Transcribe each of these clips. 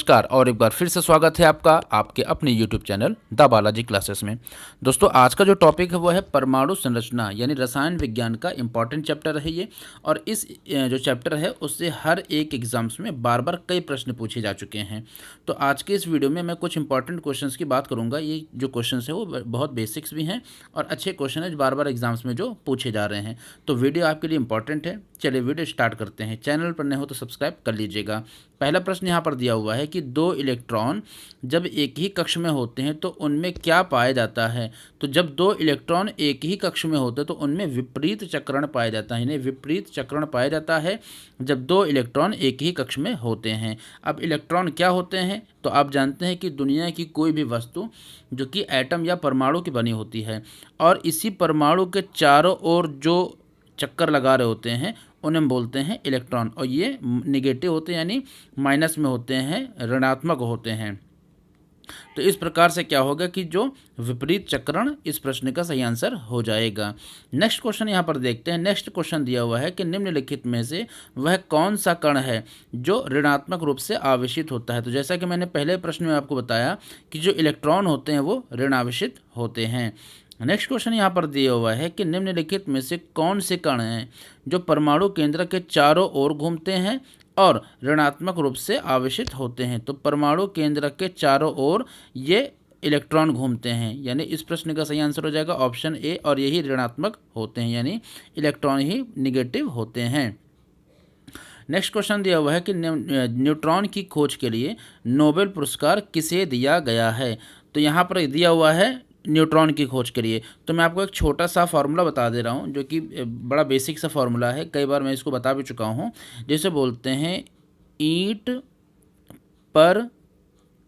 नमस्कार और एक बार फिर से स्वागत है आपका आपके अपने YouTube channel the Balaji classes में। दोस्तों आज का जो टॉपिक है वो है परमाणु संरचना यानी रसायन विज्ञान का इम्पॉर्टेंट चैप्टर है ये। और इस जो चैप्टर है उससे हर एक एग्जाम्स में बार बार कई प्रश्न पूछे जा चुके हैं। तो आज के इस वीडियो में मैं कुछ इंपॉर्टेंट क्वेश्चंस की बात करूँगा। ये जो क्वेश्चन है वो बहुत बेसिक्स भी हैं और अच्छे क्वेश्चन है जो बार बार एग्जाम्स में जो पूछे जा रहे हैं। तो वीडियो आपके लिए इंपॉर्टेंट है। चलिए वीडियो स्टार्ट करते हैं। चैनल पर नए हो तो सब्सक्राइब कर लीजिएगा। पहला प्रश्न यहाँ पर दिया हुआ है कि दो इलेक्ट्रॉन जब एक ही कक्ष में होते हैं तो उनमें क्या पाया जाता है। तो जब दो इलेक्ट्रॉन एक ही कक्ष में होते हैं तो उनमें विपरीत चक्रण पाया जाता है, इन्हें विपरीत चक्रण पाया जाता है जब दो इलेक्ट्रॉन एक ही कक्ष में होते हैं। अब इलेक्ट्रॉन क्या होते हैं तो आप जानते हैं कि दुनिया की कोई भी वस्तु जो कि एटम या परमाणु की बनी होती है और इसी परमाणु के चारों ओर जो चक्कर लगा रहे होते हैं उन्हें हम बोलते हैं इलेक्ट्रॉन। और ये निगेटिव होते हैं यानी माइनस में होते हैं, ऋणात्मक होते हैं। तो इस प्रकार से क्या होगा कि जो विपरीत चक्रण, इस प्रश्न का सही आंसर हो जाएगा। नेक्स्ट क्वेश्चन यहाँ पर देखते हैं। नेक्स्ट क्वेश्चन दिया हुआ है कि निम्नलिखित में से वह कौन सा कण है जो ऋणात्मक रूप से आवेशित होता है। तो जैसा कि मैंने पहले प्रश्न में आपको बताया कि जो इलेक्ट्रॉन होते हैं वो ऋणावेशित होते हैं। नेक्स्ट क्वेश्चन यहाँ पर दिया हुआ है कि निम्नलिखित में से कौन से कण हैं जो परमाणु केंद्र के चारों ओर घूमते हैं और ऋणात्मक रूप से आवेशित होते हैं। तो परमाणु केंद्र के चारों ओर ये इलेक्ट्रॉन घूमते हैं, यानी इस प्रश्न का सही आंसर हो जाएगा ऑप्शन ए, और यही ऋणात्मक होते हैं यानी इलेक्ट्रॉन ही निगेटिव होते हैं। नेक्स्ट क्वेश्चन दिया हुआ है कि न्यूट्रॉन की खोज के लिए नोबेल पुरस्कार किसे दिया गया है। तो यहाँ पर दिया हुआ है न्यूट्रॉन की खोज के लिए। तो मैं आपको एक छोटा सा फार्मूला बता दे रहा हूँ जो कि बड़ा बेसिक सा फार्मूला है, कई बार मैं इसको बता भी चुका हूँ। जैसे बोलते हैं ईंट पर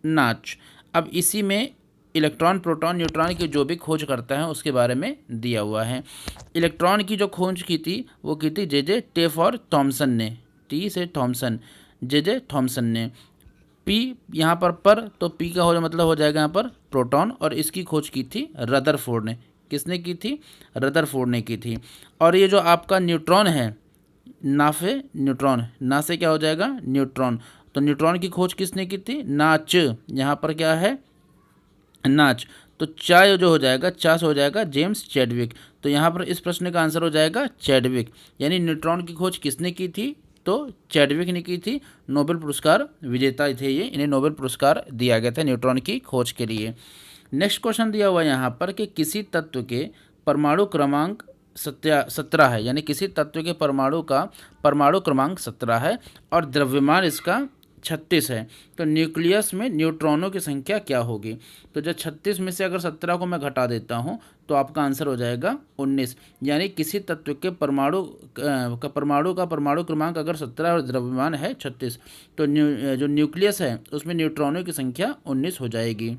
नाच। अब इसी में इलेक्ट्रॉन, प्रोटॉन, न्यूट्रॉन की जो भी खोज करता है उसके बारे में दिया हुआ है। इलेक्ट्रॉन की जो खोज की थी वो की थी जे टेफ और थॉमसन ने, टी से थॉमसन, जे थॉमसन ने। पी यहाँ पर तो पी का हो मतलब हो जाएगा यहाँ पर प्रोटॉन, और इसकी खोज की थी रदरफोर्ड ने। किसने की थी? रदरफोर्ड ने की थी। और ये जो आपका न्यूट्रॉन है, नाफे न्यूट्रॉन, ना से क्या हो जाएगा न्यूट्रॉन। तो न्यूट्रॉन की खोज किसने की थी? नाच। यहाँ पर क्या है? नाच। तो चा जो हो जाएगा, चा से हो जाएगा जेम्स चैडविक। तो यहाँ पर इस प्रश्न का आंसर हो जाएगा चैडविक, यानी न्यूट्रॉन की खोज किसने की थी? तो चैडविक ने की थी। नोबेल पुरस्कार विजेता थे ये, इन्हें नोबेल पुरस्कार दिया गया था न्यूट्रॉन की खोज के लिए। नेक्स्ट क्वेश्चन दिया हुआ है यहाँ पर कि किसी तत्व के परमाणु क्रमांक 17 है, यानी किसी तत्व के परमाणु का परमाणु क्रमांक 17 है और द्रव्यमान इसका 36 है। तो न्यूक्लियस में न्यूट्रॉनों की संख्या क्या होगी? तो जब 36 में से अगर 17 को मैं घटा देता हूँ तो आपका आंसर हो जाएगा 19। यानी किसी तत्व के परमाणु का परमाणु क्रमांक अगर 17 और द्रव्यमान है 36, तो जो न्यूक्लियस है उसमें न्यूट्रॉनों की संख्या 19 हो जाएगी।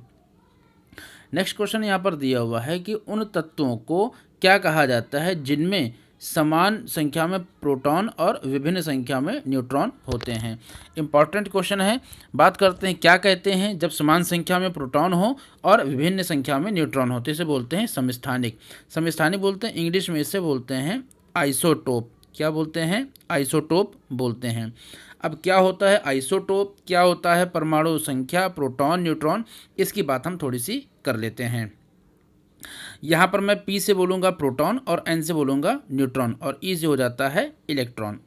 नेक्स्ट क्वेश्चन यहाँ पर दिया हुआ है कि उन तत्वों को क्या कहा जाता है जिनमें समान संख्या में प्रोटॉन और विभिन्न संख्या में न्यूट्रॉन होते हैं। इंपॉर्टेंट क्वेश्चन है। बात करते हैं क्या कहते हैं जब समान संख्या में प्रोटॉन हो और विभिन्न संख्या में न्यूट्रॉन होते, इसे बोलते हैं समस्थानिक। समस्थानिक बोलते हैं इंग्लिश में, इसे बोलते हैं आइसोटोप। क्या बोलते हैं? आइसोटोप बोलते हैं। अब क्या होता है आइसोटोप, क्या होता है परमाणु संख्या, प्रोटॉन, न्यूट्रॉन, इसकी बात हम थोड़ी सी कर लेते हैं। यहाँ पर मैं P से बोलूँगा प्रोटॉन और N से बोलूँगा न्यूट्रॉन और E से हो जाता है इलेक्ट्रॉन।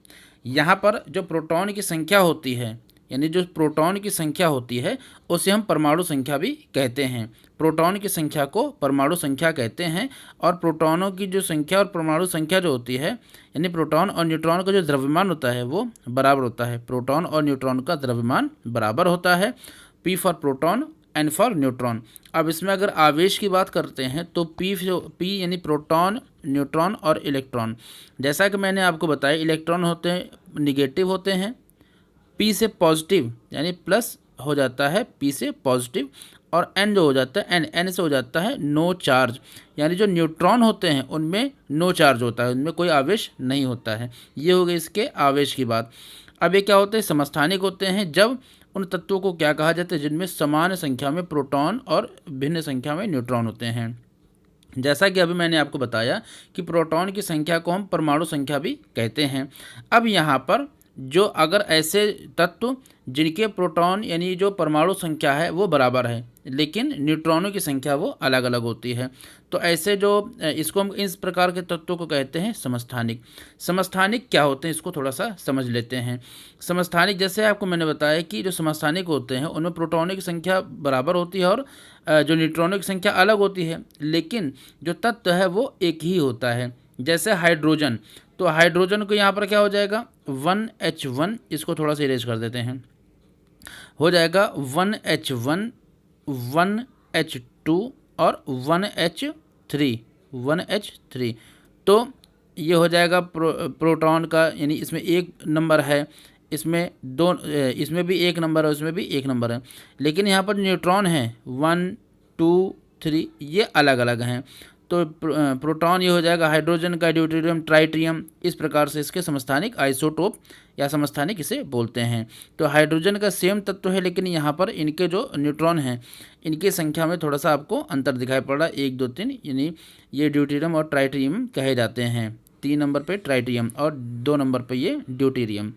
यहाँ पर जो प्रोटॉन की संख्या होती है, यानी जो प्रोटॉन की संख्या होती है उसे हम परमाणु संख्या भी कहते हैं। प्रोटॉन की संख्या को परमाणु संख्या कहते हैं और प्रोटॉनों की जो संख्या और परमाणु संख्या जो होती है, यानी प्रोटॉन और न्यूट्रॉन का जो द्रव्यमान होता है वो बराबर होता है। प्रोटॉन और न्यूट्रॉन का द्रव्यमान बराबर होता है। P for proton, N for neutron. अब इसमें अगर आवेश की बात करते हैं तो P यानी प्रोटॉन, न्यूट्रॉन और इलेक्ट्रॉन। जैसा कि मैंने आपको बताया इलेक्ट्रॉन होते हैं निगेटिव होते हैं, P से पॉजिटिव यानी प्लस हो जाता है P से पॉजिटिव, और N जो हो जाता है N से हो जाता है नो चार्ज, यानी जो न्यूट्रॉन होते हैं उनमें नो चार्ज होता है, उनमें कोई आवेश नहीं होता है। ये हो गई इसके आवेश की बात। अब ये क्या होते हैं? समस्थानिक होते हैं जब उन तत्वों को क्या कहा जाता है जिनमें समान संख्या में प्रोटॉन और भिन्न संख्या में न्यूट्रॉन होते हैं। जैसा कि अभी मैंने आपको बताया कि प्रोटॉन की संख्या को हम परमाणु संख्या भी कहते हैं। अब यहाँ पर जो अगर ऐसे तत्व जिनके प्रोटॉन यानी जो परमाणु संख्या है वो बराबर है लेकिन न्यूट्रॉनों की संख्या वो अलग अलग होती है, तो ऐसे जो इसको हम इस प्रकार के तत्वों को कहते हैं समस्थानिक। समस्थानिक क्या होते हैं इसको थोड़ा सा समझ लेते हैं। समस्थानिक जैसे आपको मैंने बताया कि जो समस्थानिक होते हैं उनमें प्रोटॉनों की संख्या बराबर होती है और जो न्यूट्रॉनों की संख्या अलग होती है, लेकिन जो तत्व है वो एक ही होता है। जैसे हाइड्रोजन, तो हाइड्रोजन को यहाँ पर क्या हो जाएगा 1H1, इसको थोड़ा सा इरेज कर देते हैं, हो जाएगा 1H1 1H2 और 1H3। तो ये हो जाएगा प्रोटॉन का, यानी इसमें एक नंबर है, इसमें दो, इसमें भी एक नंबर है, उसमें भी एक नंबर है, लेकिन यहाँ पर न्यूट्रॉन है 1 2 3, ये अलग अलग हैं। तो प्रोटॉन ये हो जाएगा हाइड्रोजन का ड्यूटेरियम ट्राइटियम, इस प्रकार से इसके समस्थानिक आइसोटोप या समस्थानिक इसे बोलते हैं। तो हाइड्रोजन का सेम तत्व है, लेकिन यहाँ पर इनके जो न्यूट्रॉन हैं इनकी संख्या में थोड़ा सा आपको अंतर दिखाई पड़ रहा है, 1 2 3, यानी ये ड्यूटेरियम और ट्राइटियम कहे जाते हैं। 3 नंबर पे ट्राइटियम और 2 नंबर पे ये ड्यूटेरियम।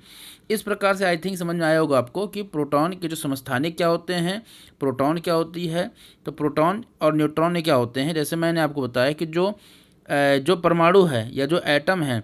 इस प्रकार से आई थिंक समझ में आया होगा आपको कि प्रोटॉन के जो समस्थानिक क्या होते हैं, प्रोटॉन क्या होती है, तो प्रोटॉन और न्यूट्रॉन क्या होते हैं। जैसे मैंने आपको बताया कि जो परमाणु है या जो एटम है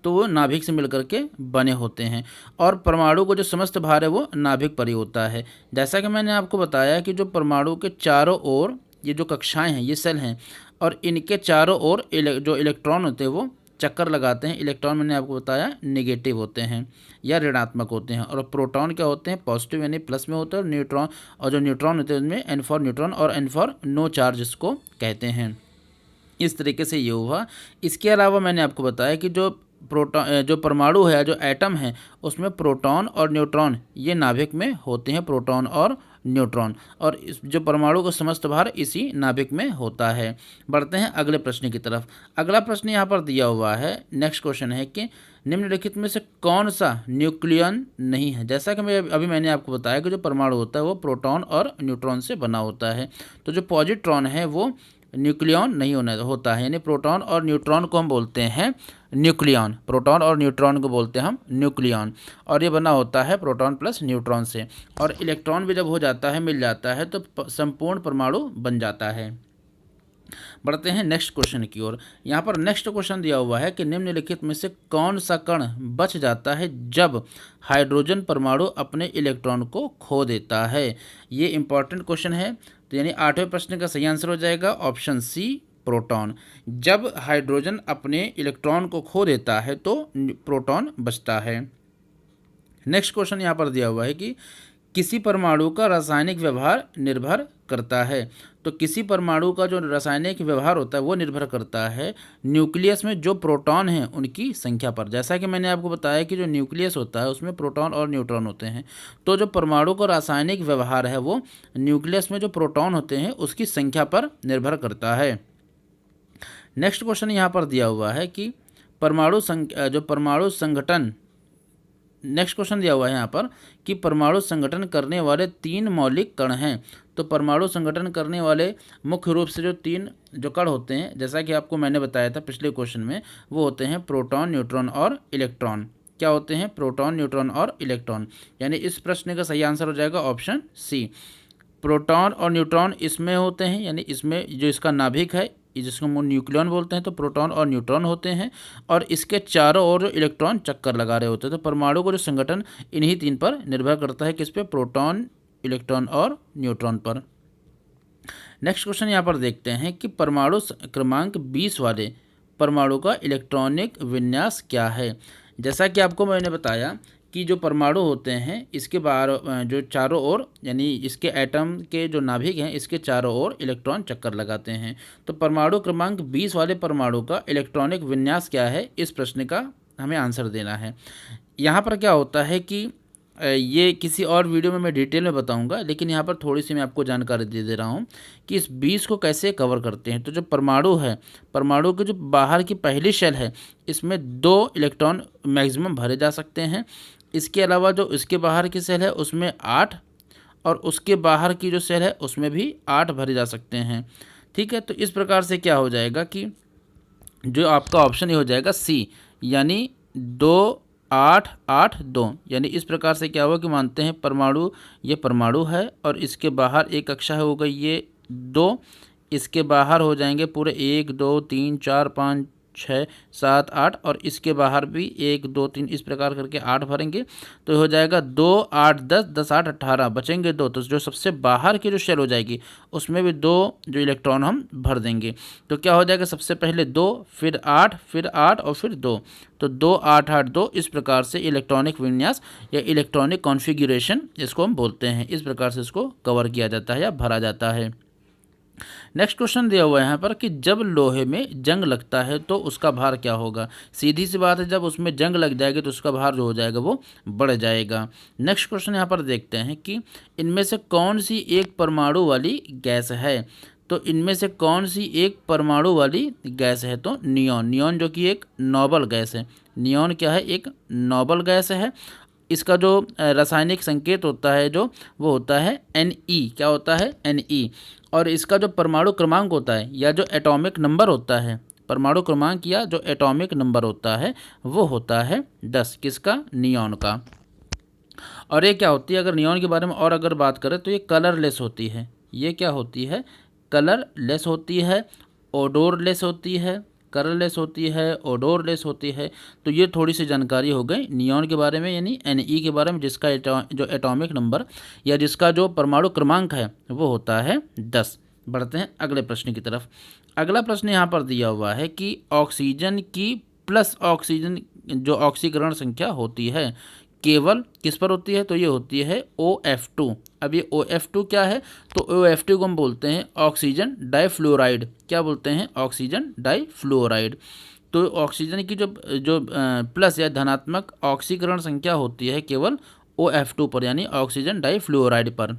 तो वो नाभिक से मिलकर के बने होते हैं, और परमाणु को जो समस्त भार है वो नाभिक पर ही होता है। जैसा कि मैंने आपको बताया कि जो परमाणु के चारों ओर ये जो कक्षाएं हैं ये सेल हैं, और इनके चारों ओर जो इलेक्ट्रॉन होते हैं वो चक्कर लगाते हैं। इलेक्ट्रॉन मैंने आपको बताया नेगेटिव होते हैं या ऋणात्मक होते हैं, और प्रोटॉन क्या होते हैं पॉजिटिव यानी प्लस में होते हैं, और न्यूट्रॉन और जो न्यूट्रॉन होते हैं उनमें N फॉर न्यूट्रॉन और N फॉर नो चार्ज इसको कहते हैं। इस तरीके से ये हुआ। इसके अलावा मैंने आपको बताया कि जो परमाणु है, जो एटम है, उसमें प्रोटॉन और न्यूट्रॉन ये नाभिक में होते हैं, प्रोटॉन और न्यूट्रॉन, और इस जो परमाणु का समस्त भार इसी नाभिक में होता है। बढ़ते हैं अगले प्रश्न की तरफ। अगला प्रश्न यहाँ पर दिया हुआ है, नेक्स्ट क्वेश्चन है कि निम्नलिखित में से कौन सा न्यूक्लियन नहीं है। जैसा कि मैंने आपको बताया कि जो परमाणु होता है वो प्रोटॉन और न्यूट्रॉन से बना होता है, तो जो पॉजिट्रॉन है वो न्यूक्लियन नहीं होता है, यानी प्रोटॉन और न्यूट्रॉन को हम बोलते हैं न्यूक्लियन। प्रोटॉन और न्यूट्रॉन को बोलते हैं हम न्यूक्लियन, और ये बना होता है प्रोटॉन प्लस न्यूट्रॉन से, और इलेक्ट्रॉन भी जब हो जाता है मिल जाता है तो संपूर्ण परमाणु बन जाता है। बढ़ते हैं नेक्स्ट क्वेश्चन की ओर। यहाँ पर नेक्स्ट क्वेश्चन दिया हुआ है कि निम्नलिखित में से कौन सा कण बच जाता है जब हाइड्रोजन परमाणु अपने इलेक्ट्रॉन को खो देता है। ये इंपॉर्टेंट क्वेश्चन है, तो यानी 8वें प्रश्न का सही आंसर हो जाएगा ऑप्शन सी प्रोटॉन। जब हाइड्रोजन अपने इलेक्ट्रॉन को खो देता है तो प्रोटॉन बचता है। नेक्स्ट क्वेश्चन यहाँ पर दिया हुआ है कि किसी परमाणु का रासायनिक व्यवहार निर्भर करता है। तो किसी परमाणु का जो रासायनिक व्यवहार होता है वो निर्भर करता है न्यूक्लियस में जो प्रोटॉन हैं उनकी संख्या पर। जैसा कि मैंने आपको बताया कि जो न्यूक्लियस होता है उसमें प्रोटॉन और न्यूट्रॉन होते हैं, तो जो परमाणु का रासायनिक व्यवहार है वो न्यूक्लियस में जो प्रोटॉन होते हैं उसकी संख्या पर निर्भर करता है। नेक्स्ट क्वेश्चन यहाँ पर दिया हुआ है कि परमाणु संगठन, नेक्स्ट क्वेश्चन दिया हुआ है यहाँ पर कि परमाणु संगठन करने वाले 3 मौलिक कण हैं। तो परमाणु संगठन करने वाले मुख्य रूप से जो 3 जो कण होते हैं, जैसा कि आपको मैंने बताया था पिछले क्वेश्चन में, वो होते हैं प्रोटॉन, न्यूट्रॉन और इलेक्ट्रॉन। क्या होते हैं? प्रोटॉन, न्यूट्रॉन और इलेक्ट्रॉन। यानी इस प्रश्न का सही आंसर हो जाएगा ऑप्शन सी। प्रोटॉन और न्यूट्रॉन इसमें होते हैं, यानी इसमें जो इसका नाभिक है जिसको हम न्यूक्लियन बोलते हैं, तो प्रोटॉन और न्यूट्रॉन होते हैं, और इसके चारों ओर जो इलेक्ट्रॉन चक्कर लगा रहे होते हैं। तो परमाणु को जो संगठन इन्हीं 3 पर निर्भर करता है, किस पे? प्रोटॉन, इलेक्ट्रॉन और न्यूट्रॉन पर। नेक्स्ट क्वेश्चन यहाँ पर देखते हैं कि परमाणु क्रमांक 20 वाले परमाणु का इलेक्ट्रॉनिक विन्यास क्या है। जैसा कि आपको मैंने बताया कि जो परमाणु होते हैं इसके बाहर जो चारों ओर, यानी इसके एटम के जो नाभिक हैं इसके चारों ओर इलेक्ट्रॉन चक्कर लगाते हैं। तो परमाणु क्रमांक 20 वाले परमाणु का इलेक्ट्रॉनिक विन्यास क्या है, इस प्रश्न का हमें आंसर देना है। यहाँ पर क्या होता है कि ये किसी और वीडियो में मैं डिटेल में बताऊंगा, लेकिन यहाँ पर थोड़ी सी मैं आपको जानकारी दे रहा हूँ कि इस 20 को कैसे कवर करते हैं। तो जो परमाणु है, परमाणु के जो बाहर की पहली शेल है इसमें 2 इलेक्ट्रॉन मैक्सिमम भरे जा सकते हैं। इसके अलावा जो इसके बाहर की सेल है उसमें 8, और उसके बाहर की जो सेल है उसमें भी 8 भरे जा सकते हैं। ठीक है, तो इस प्रकार से क्या हो जाएगा कि जो आपका ऑप्शन ये हो जाएगा सी, यानी 2 8 8 2, यानी इस प्रकार से क्या हुआ कि मानते हैं परमाणु, ये परमाणु है और इसके बाहर एक कक्षा हो गई ये 2, इसके बाहर हो जाएंगे पूरे 1 2 3 4 5 6 7 8, और इसके बाहर भी 1 2 3 इस प्रकार करके 8 भरेंगे, तो हो जाएगा 2 8 10 10 8 18, बचेंगे 2, तो जो सबसे बाहर की जो शेल हो जाएगी उसमें भी 2 जो इलेक्ट्रॉन हम भर देंगे। तो क्या हो जाएगा, सबसे पहले 2 फिर 8 फिर 8 और फिर 2, तो 2 8 8 2, इस प्रकार से इलेक्ट्रॉनिक विन्यास या इलेक्ट्रॉनिक कॉन्फ़िगरेशन इसको हम बोलते हैं। इस प्रकार से इसको कवर किया जाता है या भरा जाता है। नेक्स्ट क्वेश्चन दिया हुआ है यहाँ पर कि जब लोहे में जंग लगता है तो उसका भार क्या होगा। सीधी सी बात है, जब उसमें जंग लग जाएगी तो उसका भार जो हो जाएगा वो बढ़ जाएगा। नेक्स्ट क्वेश्चन यहाँ पर देखते हैं कि इनमें से कौन सी एक परमाणु वाली गैस है। तो इनमें से कौन सी एक परमाणु वाली गैस है, तो नियॉन। नियॉन जो कि एक नोबल गैस है। नियॉन क्या है, एक नोबल गैस है। इसका जो रासायनिक संकेत होता है जो वो होता है Ne। क्या होता है, Ne। और इसका जो परमाणु क्रमांक होता है या जो एटॉमिक नंबर होता है, परमाणु क्रमांक या जो एटॉमिक नंबर होता है वो होता है 10। किसका, नियॉन का। और ये क्या होती है, अगर नियॉन के बारे में और अगर बात करें तो ये कलरलेस होती है। ये क्या होती है, कलरलेस होती है, ओडोरलेस होती है, कलरलेस होती है, ओडोरलेस होती है। तो ये थोड़ी सी जानकारी हो गई नियॉन के बारे में, यानी Ne के बारे में, जिसका जो एटॉमिक नंबर या जिसका जो परमाणु क्रमांक है वो होता है 10। बढ़ते हैं अगले प्रश्न की तरफ। अगला प्रश्न यहाँ पर दिया हुआ है कि ऑक्सीजन की प्लस ऑक्सीजन जो ऑक्सीकरण संख्या होती है केवल किस पर होती है, तो ये होती है OF2। अब ये OF2 क्या है, तो OF2 को हम बोलते हैं ऑक्सीजन डाइफ्लोराइड। क्या बोलते हैं, ऑक्सीजन डाइफ्लोराइड। तो ऑक्सीजन की जो जो प्लस या धनात्मक ऑक्सीकरण संख्या होती है केवल OF2 पर, यानी ऑक्सीजन डाइफ्लोराइड पर।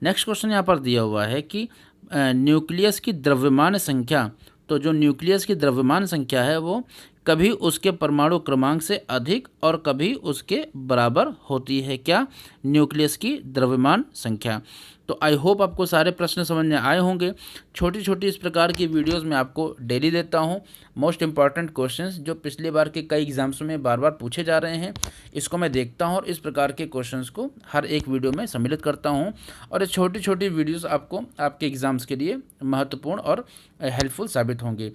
नेक्स्ट क्वेश्चन यहाँ पर दिया हुआ है कि न्यूक्लियस की द्रव्यमान संख्या। तो जो न्यूक्लियस की द्रव्यमान संख्या है वो कभी उसके परमाणु क्रमांक से अधिक और कभी उसके बराबर होती है। क्या, न्यूक्लियस की द्रव्यमान संख्या। तो आई होप आपको सारे प्रश्न समझ में आए होंगे। छोटी छोटी इस प्रकार की वीडियोस मैं आपको डेली देता हूं। मोस्ट इंपॉर्टेंट क्वेश्चंस जो पिछले बार के कई एग्जाम्स में बार बार पूछे जा रहे हैं, इसको मैं देखता हूं और इस प्रकार के क्वेश्चंस को हर एक वीडियो में सम्मिलित करता हूं। और ये छोटी छोटी वीडियोज़ आपको आपके एग्ज़ाम्स के लिए महत्वपूर्ण और हेल्पफुल साबित होंगे।